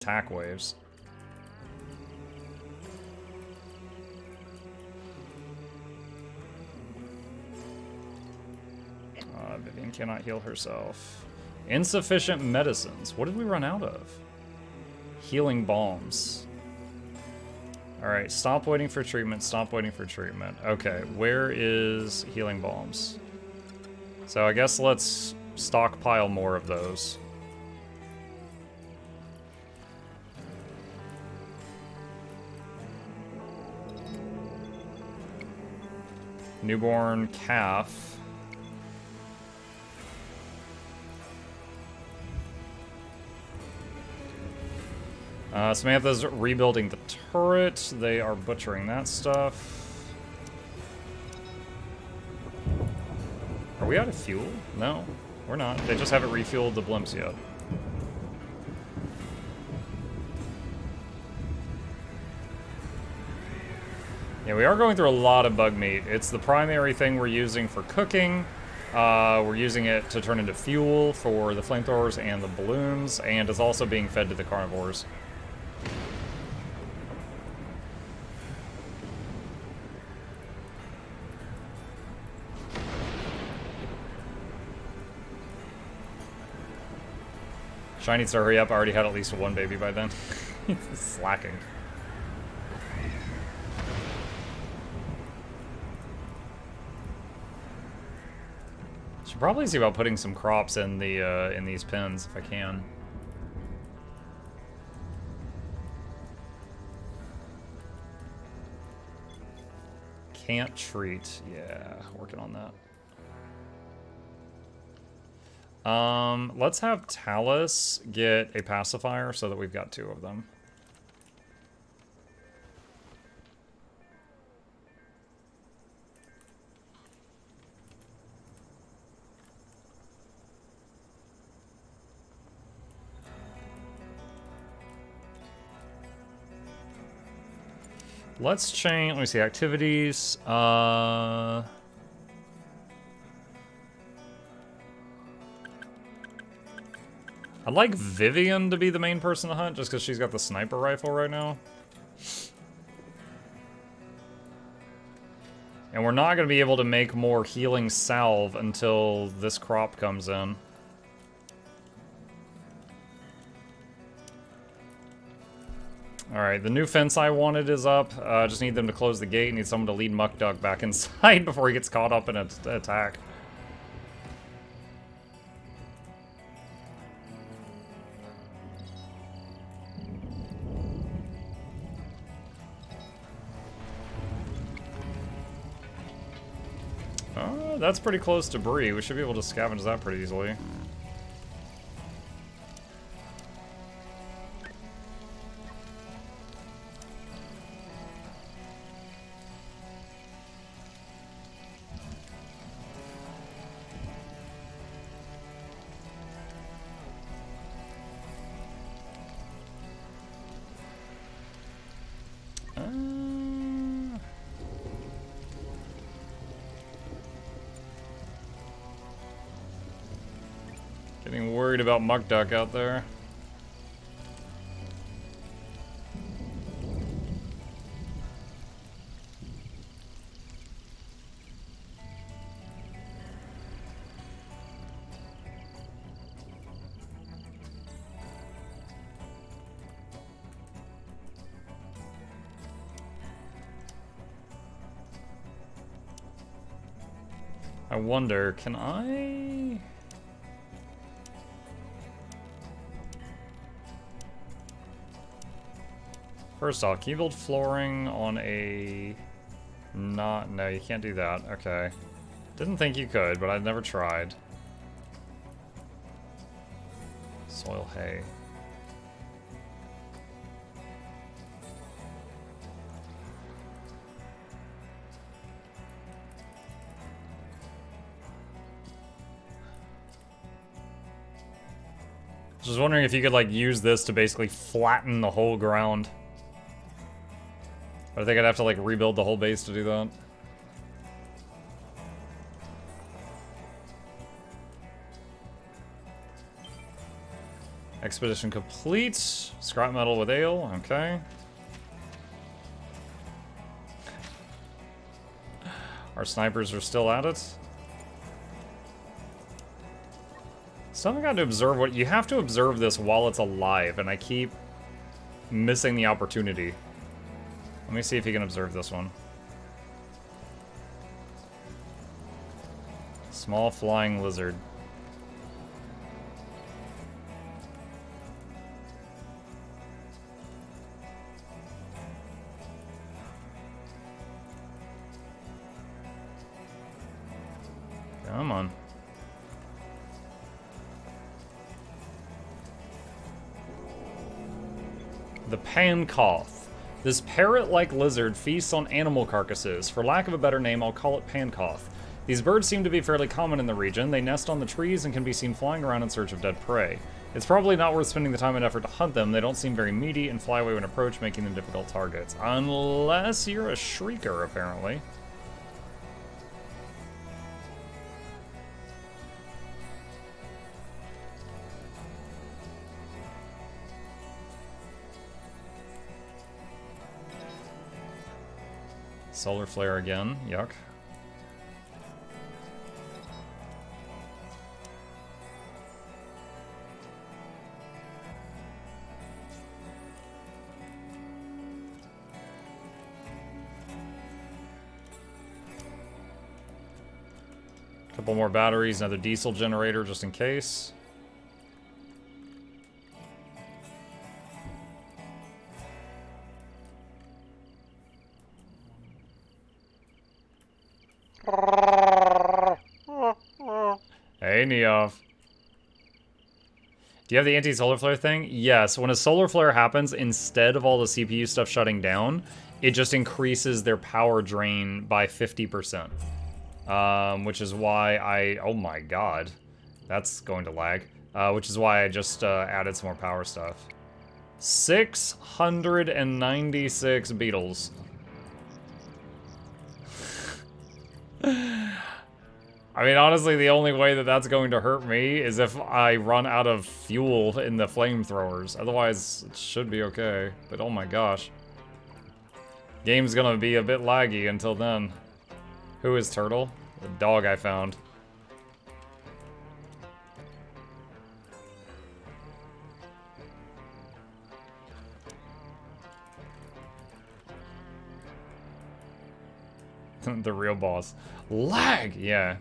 attack waves. Vivian cannot heal herself. Insufficient medicines. What did we run out of? Healing bombs. Alright, stop waiting for treatment, stop waiting for treatment. Okay, where is healing bombs? So I guess let's stockpile more of those. Newborn calf. Samantha's rebuilding the turret. They are butchering that stuff. Are we out of fuel? No, we're not. They just haven't refueled the blimps yet. Yeah, we are going through a lot of bug meat. It's the primary thing we're using for cooking. We're using it to turn into fuel for the flamethrowers and the balloons, and it's also being fed to the carnivores. Shiny needs to hurry up. I already had at least one baby by then. He's slacking. Should probably see about putting some crops in the in these pens if I can. Can't treat. Yeah, working on that. Let's have Talus get a pacifier so that we've got 2 of them. Let's change, let me see, activities. I'd like Vivian to be the main person to hunt, just because she's got the sniper rifle right now. And we're not going to be able to make more healing salve until this crop comes in. Alright, the new fence I wanted is up. Just need them to close the gate. Need someone to lead Mukluk back inside before he gets caught up in an attack. That's pretty close to Bree. We should be able to scavenge that pretty easily. Getting worried about Mukluk out there. I wonder, can I... First off, can you build flooring on a... Not... No, you can't do that. Okay. Didn't think you could, but I'd never tried. Soil hay. Just wondering if you could, like, use this to basically flatten the whole ground. But I think I'd have to, like, rebuild the whole base to do that. Expedition complete. Scrap metal with ale. Okay. Our snipers are still at it. So I've got to observe what... You have to observe this while it's alive, and I keep missing the opportunity. Let me see if you can observe this one. Small flying lizard. Come on. The pancoth. This parrot-like lizard feasts on animal carcasses. For lack of a better name, I'll call it pancoth. These birds seem to be fairly common in the region. They nest on the trees and can be seen flying around in search of dead prey. It's probably not worth spending the time and effort to hunt them. They don't seem very meaty and fly away when approached, making them difficult targets. Unless you're a shrieker, apparently. Solar flare again. Yuck. Couple more batteries, another diesel generator just in case. Hey, Neof. Do you have the anti-solar flare thing? Yes, when a solar flare happens, instead of all the CPU stuff shutting down, it just increases their power drain by 50%. Which is why I... Oh my god. That's going to lag. Which is why I just added some more power stuff. 696 beetles. I mean, honestly, the only way that that's going to hurt me is if I run out of fuel in the flamethrowers. Otherwise, it should be okay. But oh my gosh. Game's gonna be a bit laggy until then. Who is Turtle? The dog I found. The real boss. Lag! Yeah.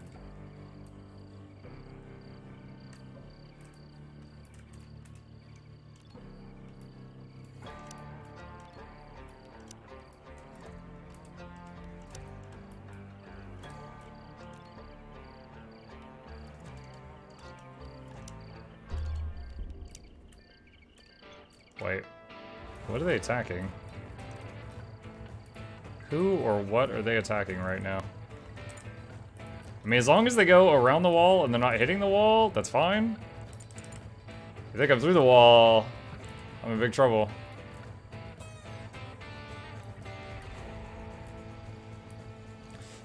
Wait. What are they attacking? Who or what are they attacking right now? I mean, as long as they go around the wall and they're not hitting the wall, that's fine. If they come through the wall, I'm in big trouble.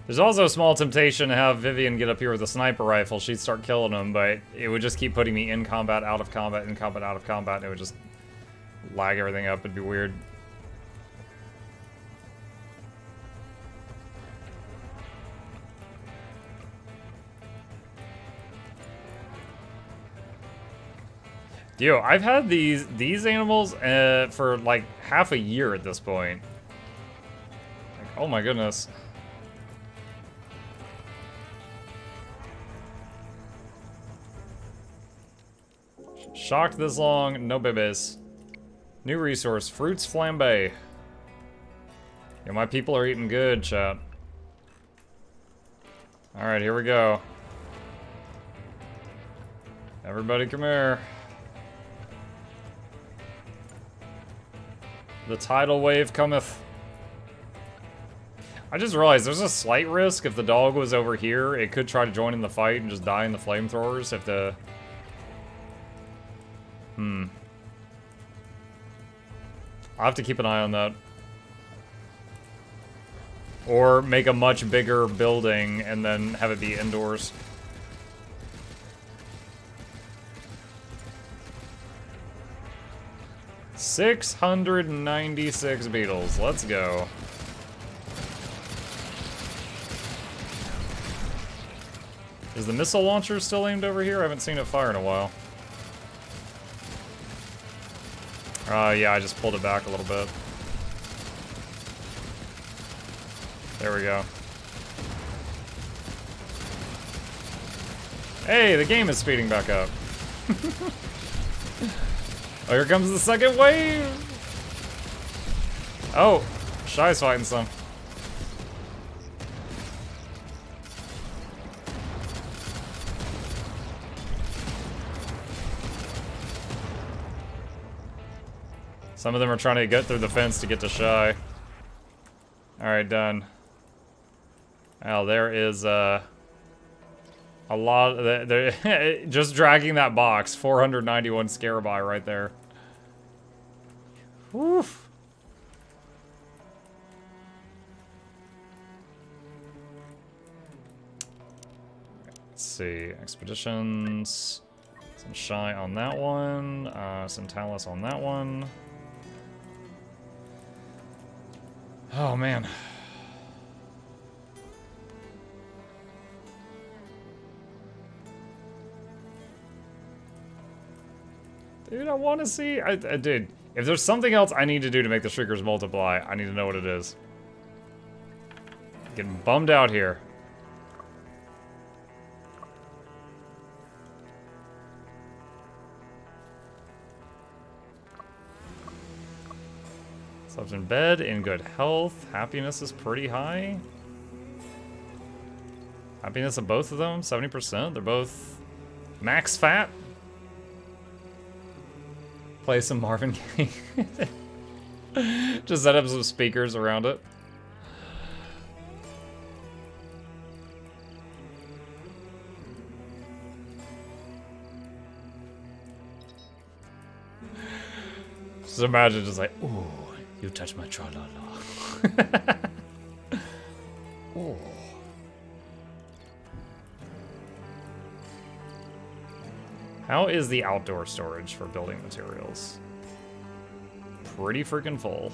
There's also a small temptation to have Vivian get up here with a sniper rifle. She'd start killing them, but it would just keep putting me in combat, out of combat, in combat, out of combat, and it would just lag everything up. It'd be weird. Yo, I've had these animals for like half a year at this point. Like, oh my goodness. Shocked this long, no babies. New resource, fruits flambe. Yeah, my people are eating good, chat. Alright, here we go. Everybody come here. The tidal wave cometh. I just realized there's a slight risk if the dog was over here, it could try to join in the fight and just die in the flamethrowers if the... I'll have to keep an eye on that. Or make a much bigger building and then have it be indoors. 696 beetles. Let's go. Is the missile launcher still aimed over here? I haven't seen it fire in a while. Yeah, I just pulled it back a little bit. There we go. Hey, the game is speeding back up. Oh, here comes the second wave! Oh, Shy's fighting some. Some of them are trying to get through the fence to get to Shy. Alright, done. Well, there is a lot of just dragging that box. 491 Scarabai right there. Woof. Let's see. Expeditions. Some Shy on that one. Some Talus on that one. Oh, man. Dude, I want to see... dude, if there's something else I need to do to make the Shriekers multiply, I need to know what it is. Getting bummed out here. Slept in bed, in good health. Happiness is pretty high. Happiness of both of them, 70%. They're both max fat. Play some Marvin Gaye. Just set up some speakers around it. Just imagine just like, ooh, you touch my tra-la-la. Oh. How is the outdoor storage for building materials? Pretty freaking full.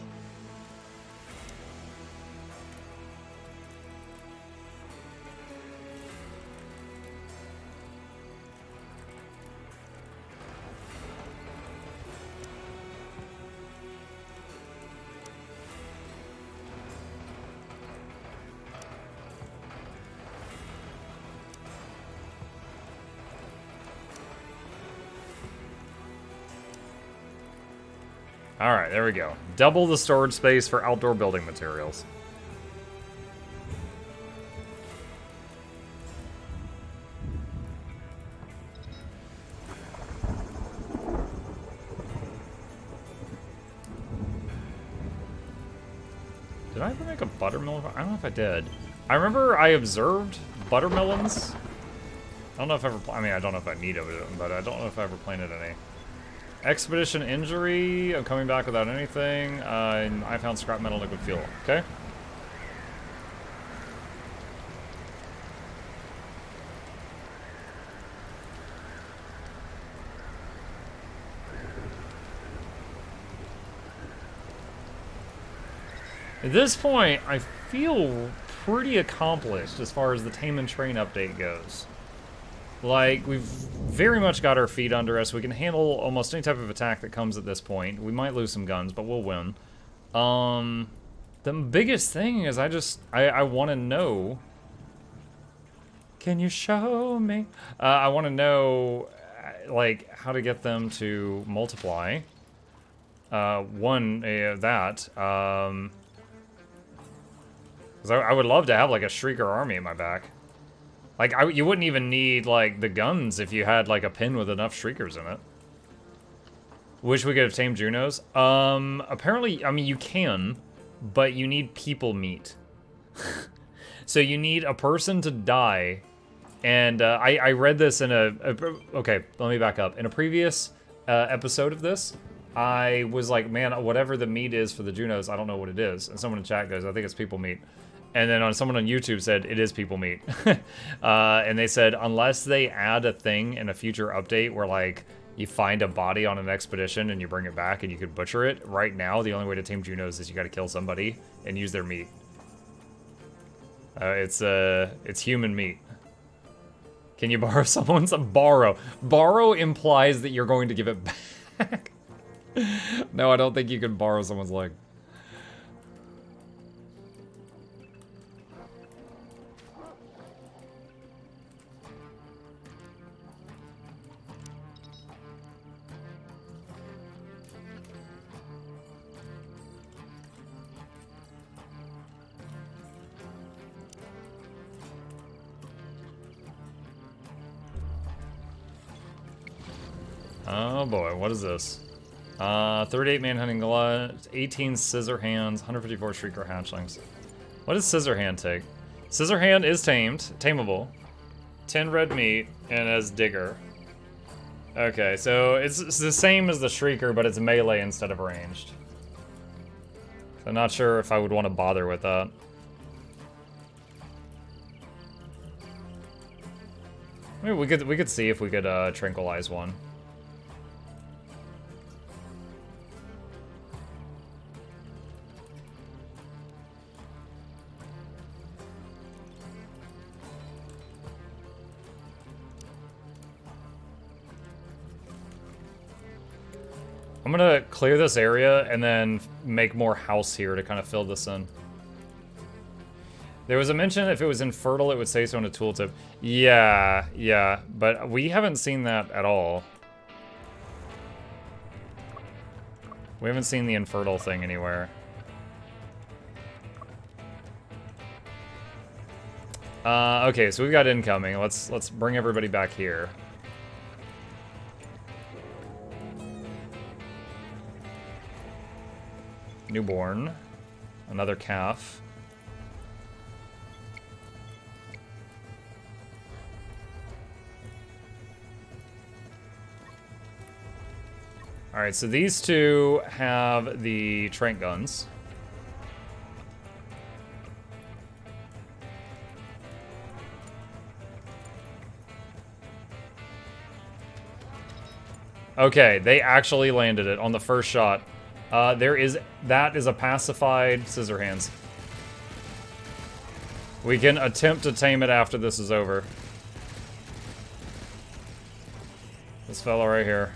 Alright, there we go. Double the storage space for outdoor building materials. Did I ever make a buttermilk? I don't know if I did. I remember I observed buttermelons. I don't know if I ever... I mean, I don't know if I need them, but I don't know if I ever planted any. Expedition injury. I'm coming back without anything. I found scrap metal liquid fuel. Okay. At this point, I feel pretty accomplished as far as the Tame and Train update goes. Like, we've very much got our feet under us. We can handle almost any type of attack that comes at this point. We might lose some guns, but we'll win. The biggest thing is I want to know... Can you show me? I want to know, like, how to get them to multiply. That. Because I would love to have, like, a Shrieker army in my back. Like, you wouldn't even need, like, the guns if you had, like, a pin with enough Shriekers in it. Wish we could have tamed Junos. Apparently, I mean, you can, but you need people meat. So you need a person to die. And I read this in okay, let me back up. In a previous episode of this, I was like, man, whatever the meat is for the Junos, I don't know what it is. And someone in chat goes, I think it's people meat. And then someone on YouTube said, it is people meat. And they said, unless they add a thing in a future update where, like, you find a body on an expedition and you bring it back and you could butcher it. Right now, the only way to tame Junos is you gotta kill somebody and use their meat. It's human meat. Can you borrow someone's? Borrow. Borrow implies that you're going to give it back. No, I don't think you can borrow someone's leg. Oh boy, what is this? 38 manhunting glut, 18 scissor hands, 154 shrieker hatchlings. What does scissor hand take? Scissor hand is tameable. 10 red meat, and as digger. Okay, so it's the same as the shrieker, but it's melee instead of ranged. So I'm not sure if I would want to bother with that. I mean, we could see if we could tranquilize one. I'm gonna clear this area and then make more house here to kind of fill this in. There was a mention if it was infertile, it would say so in a tooltip. Yeah, but we haven't seen that at all. We haven't seen the infertile thing anywhere. Okay, so we've got incoming. Let's bring everybody back here. Newborn. Another calf. Alright, so these two have the trank guns. Okay, they actually landed it on the first shot. That is a pacified scissor hands. We can attempt to tame it after this is over. This fella right here.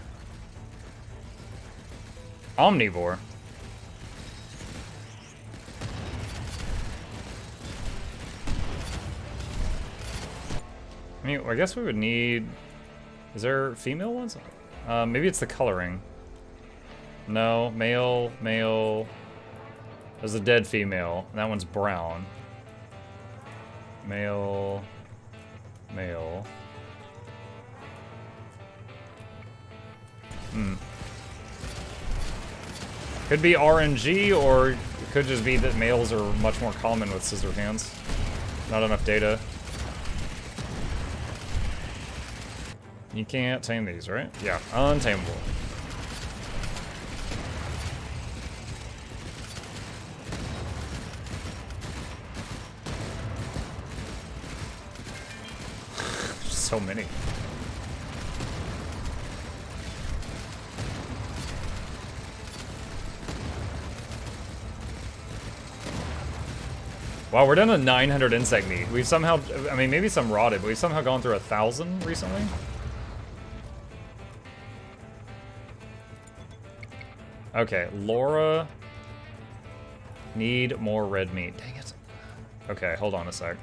Omnivore. I mean, I guess we would need... Is there female ones? Maybe it's the coloring. No, male. There's a dead female. And that one's brown. Male. Could be RNG, or it could just be that males are much more common with scissor hands. Not enough data. You can't tame these, right? Yeah, untamable. So many. Wow, we're down to 900 insect meat. We've somehow, I mean, maybe some rotted, but we've somehow gone through 1,000 recently. Okay, Laura. Need more red meat. Dang it. Okay, hold on a sec.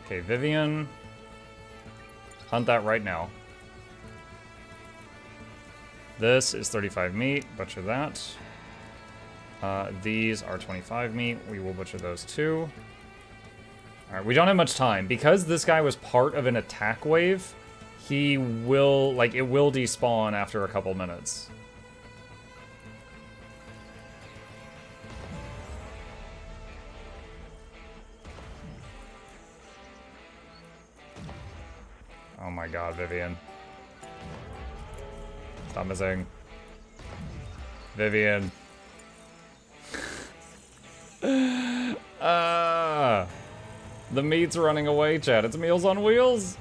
Okay, Vivian. Hunt that right now. This is 35 meat. Butcher that. These are 25 meat. We will butcher those too. Alright, we don't have much time. Because this guy was part of an attack wave, he will, like, it will despawn after a couple minutes. Oh my god, Vivian. Stop missing. Vivian. Ah, the meat's running away, Chad. It's Meals on Wheels.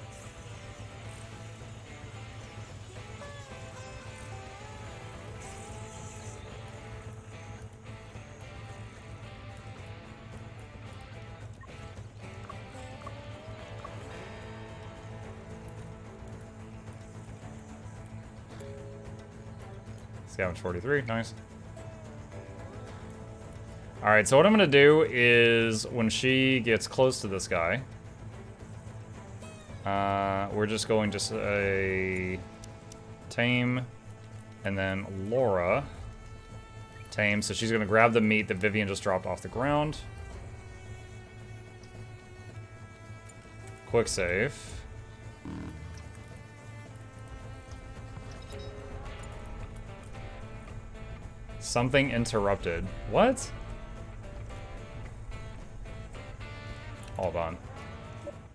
Scavenge 43, nice. Alright, so what I'm gonna do is when she gets close to this guy, we're just going to say Tame, and then Laura. Tame, so she's gonna grab the meat that Vivian just dropped off the ground. Quick save. Something interrupted. What? Hold on.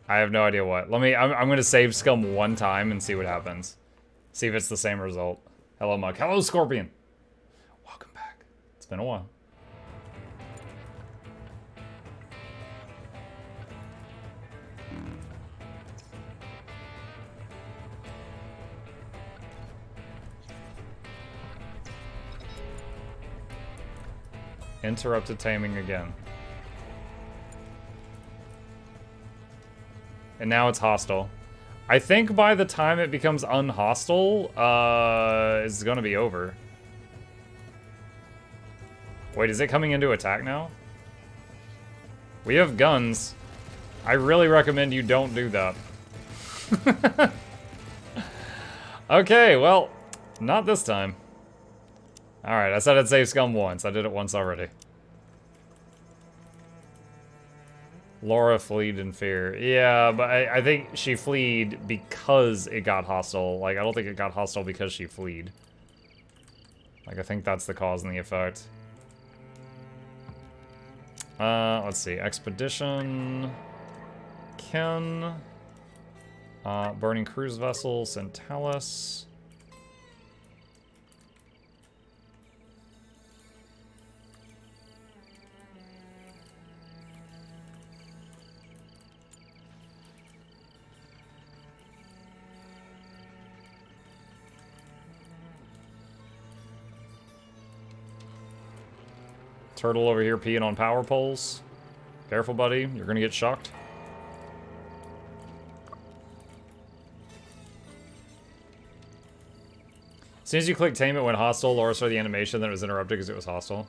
I have no idea what. I'm gonna save Scum one time and see what happens. See if it's the same result. Hello, Mug. Hello, Scorpion. Welcome back. It's been a while. Interrupted taming again. And now it's hostile. I think by the time it becomes unhostile, it's gonna be over. Wait, is it coming into attack now? We have guns. I really recommend you don't do that. Okay, well, not this time. Alright, I said I'd save Scum once. I did it once already. Laura fled in fear. Yeah, but I think she fled because it got hostile. Like, I don't think it got hostile because she fled. Like, I think that's the cause and the effect. Let's see. Expedition. Ken. Burning cruise vessel. Centalis. Turtle over here peeing on power poles. Careful, buddy. You're gonna get shocked. As soon as you click Tame, it went hostile. Laura started the animation, then it was interrupted because it was hostile.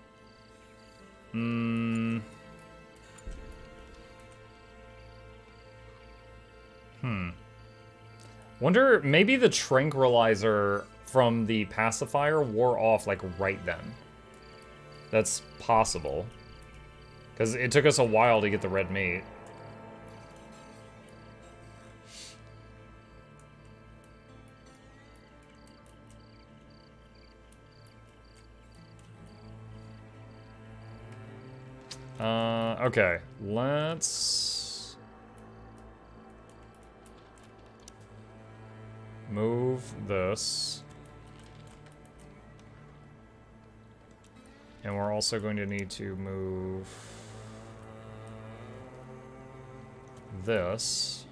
Wonder, maybe the tranquilizer from the pacifier wore off, like, right then. That's possible. Because it took us a while to get the red meat. Okay. Let's move this. And we're also going to need to move this.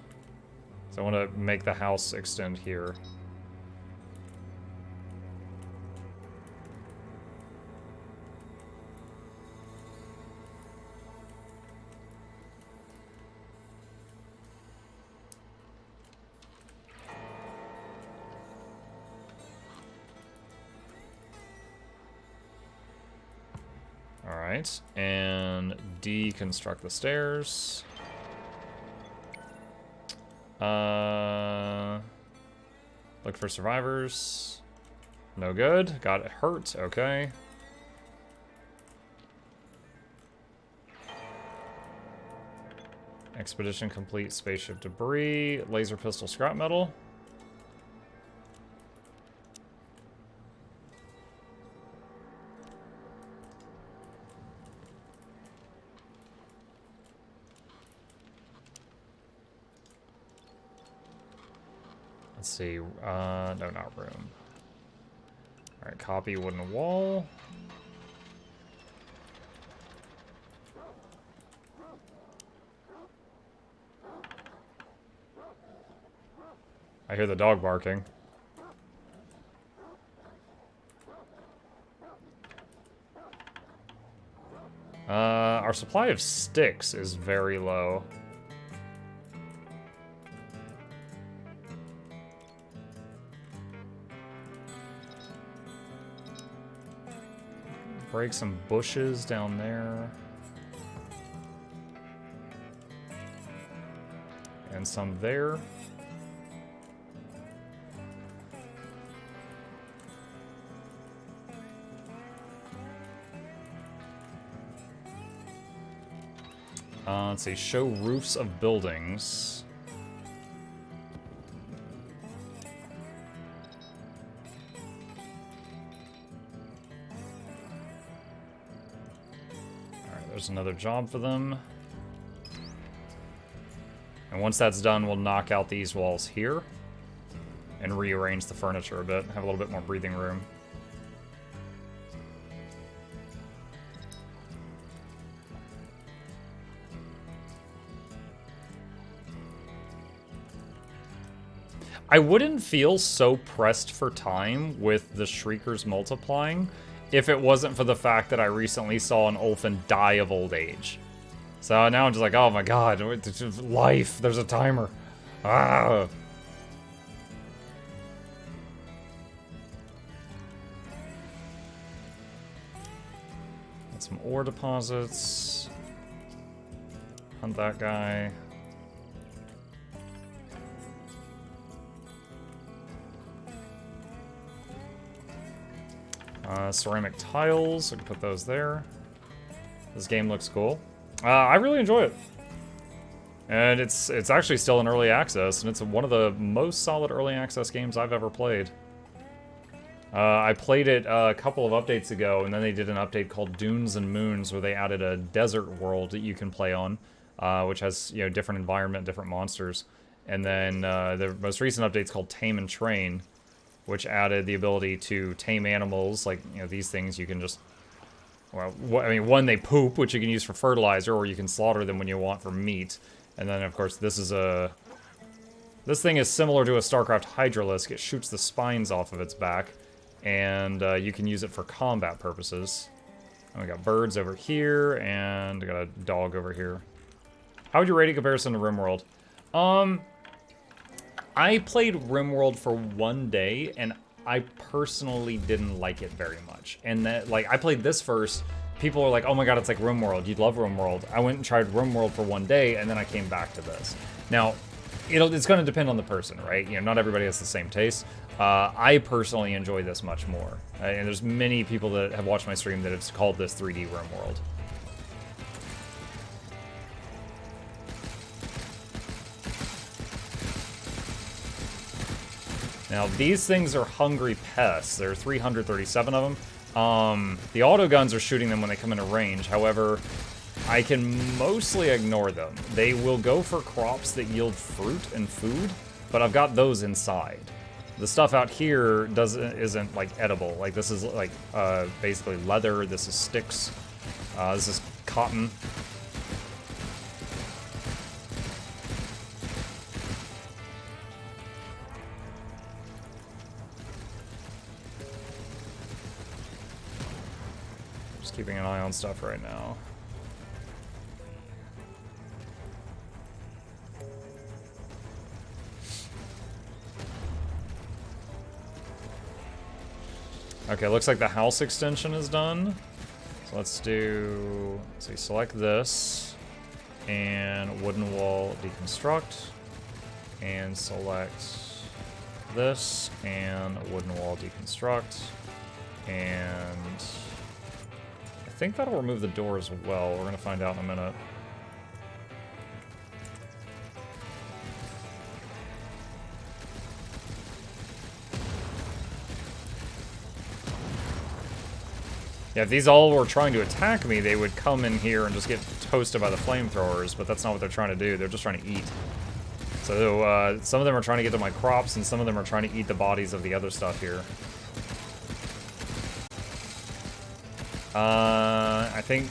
So I want to make the house extend here. Alright, and deconstruct the stairs. Look for survivors. No good. Got hurt. Okay. Expedition complete. Spaceship debris. Laser pistol scrap metal. Let's see. No, not room. Alright, copy wooden wall. I hear the dog barking. Our supply of sticks is very low. Break some bushes down there. And some there. Let's see, show roofs of buildings. Alright, there's another job for them. And once that's done, we'll knock out these walls here and rearrange the furniture a bit, have a little bit more breathing room. I wouldn't feel so pressed for time with the Shriekers multiplying if it wasn't for the fact that I recently saw an Ulfin die of old age. So now I'm just like, oh my god, life, there's a timer. Ah. Got some ore deposits. Hunt that guy. Ceramic tiles, I can put those there. This game looks cool. I really enjoy it. And it's actually still in early access, and it's one of the most solid early access games I've ever played. I played it a couple of updates ago, and then they did an update called Dunes and Moons, where they added a desert world that you can play on, which has, you know, different environment, different monsters. And then the most recent update's called Tame and Train, which added the ability to tame animals, like, you know, these things you can just, well, I mean, one, they poop, which you can use for fertilizer, or you can slaughter them when you want for meat. And then, of course, this thing is similar to a StarCraft Hydralisk. It shoots the spines off of its back, and you can use it for combat purposes. And we got birds over here, and we got a dog over here. How would you rate it in comparison to RimWorld? I played RimWorld for one day, and I personally didn't like it very much. And that, like, I played this first. People were like, oh my god, it's like RimWorld. You'd love RimWorld. I went and tried RimWorld for one day, and then I came back to this. Now, it's going to depend on the person, right? You know, not everybody has the same taste. I personally enjoy this much more. And there's many people that have watched my stream that have called this 3D RimWorld. Now, these things are hungry pests. There are 337 of them. The autoguns are shooting them when they come into range. However, I can mostly ignore them. They will go for crops that yield fruit and food, but I've got those inside. The stuff out here isn't like edible. Like, this is like basically leather. This is sticks. This is cotton. Keeping an eye on stuff right now. Okay, looks like the house extension is done. So let's see, select this, and wooden wall deconstruct, and select this, and wooden wall deconstruct, and I think that'll remove the door as well. We're gonna find out in a minute. Yeah, if these all were trying to attack me, they would come in here and just get toasted by the flamethrowers, but that's not what they're trying to do. They're just trying to eat. So some of them are trying to get to my crops, and some of them are trying to eat the bodies of the other stuff here. I think